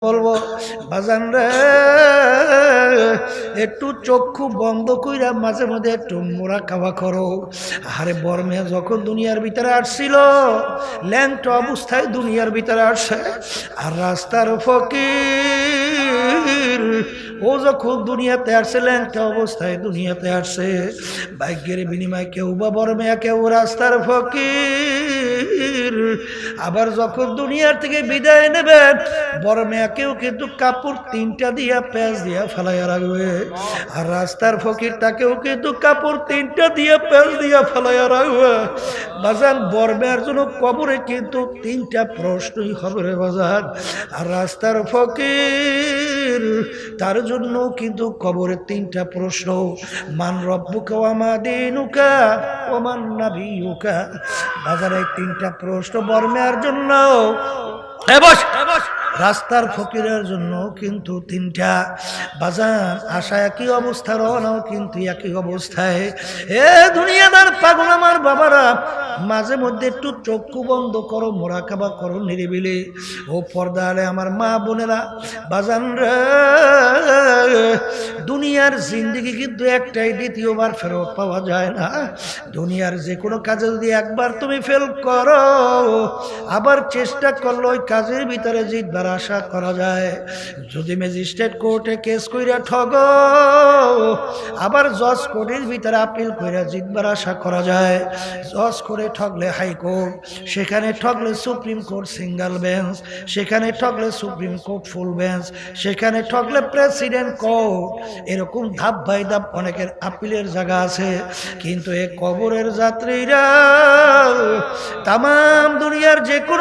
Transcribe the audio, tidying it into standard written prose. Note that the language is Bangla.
বলবো বাজান রে একটু চক্ষু বন্ধ কইরা মাঝে মধ্যে একটু মুরাকাবা করো। আরে বর্মে যখন দুনিয়ার ভিতরে আসছিল ল্যাংটা অবস্থায় দুনিয়ার ভিতরে আসছে, আর রাস্তার ফকির ও যখন দুনিয়াতে আসছে ল্যাংটা অবস্থায় দুনিয়াতে আসছে। ভাগ্যের বিনিময়ে কেউ বা বর্মে কেউ রাস্তার ফকির। আবার যখন দুনিয়ার থেকে বিদায় নেবেন বড় মেয়েকেও কিন্তু কাপড় তিনটা দিয়া প্যাঁচ দিয়া ফেলাইয়া রাখবে, আর রাস্তার ফকিরটাকেও কিন্তু কাপড় তিনটা দিয়া প্যাঁচ দিয়া ফেলাইয়া রাখবে। বাজান বড় মেয়ের জন্য কবরে কিন্তু তিনটা প্রশ্নই হবে রে বাজান, আর রাস্তার ফকির তার জন্য কিন্তু কবরে তিনটা প্রশ্ন। মান রব্বুকা ওয়া মা দীনুকা ওয়া মান নাবিয়ুকা। বাজারে এই তিনটা প্রশ্ন বড় মেয়ের জন্য, রাস্তার ফকিরের জন্য কিন্তু তিনটা। বাজান আশা একই অবস্থা, রওনাও কিন্তু একই অবস্থায়। এ দুনিয়াদার পাগল আমার বাবারা, মাঝে মধ্যে একটু চক্ষু বন্ধ করো, মুরাকাবা করো নিরিবিলি। ও পর্দারে আমার মা বোনেরা, বাজান রে দুনিয়ার জিন্দেগি কিন্তু একটাই, দ্বিতীয়বার ফেরত পাওয়া যায় না। দুনিয়ার যে কোনো কাজে যদি একবার তুমি ফেল করো, আবার চেষ্টা করলে ওই কাজের ভিতরে জিতবার আশা করা যায়। যদি ম্যাজিস্ট্রেট কোর্টে কেস কইরা ঠগ, আবার জজ কোর্টের ভিতরে আপিল কইরা জিতবার আশা করা যায়। জজ করে ঠগলে হাইকোর্ট, সেখানে ঠগলে সুপ্রিম কোর্ট সিঙ্গেল বেঞ্চ, সেখানে ঠগলে সুপ্রিম কোর্ট ফুল বেঞ্চ, সেখানে ঠগলে প্রেসিডেন্ট কোর্ট। এরকম ধাপ বাই ধাপ অনেকের আপিলের জায়গা আছে। কিন্তু এ কবরের যাত্রীরা তামাম দুনিয়ার যে কোনো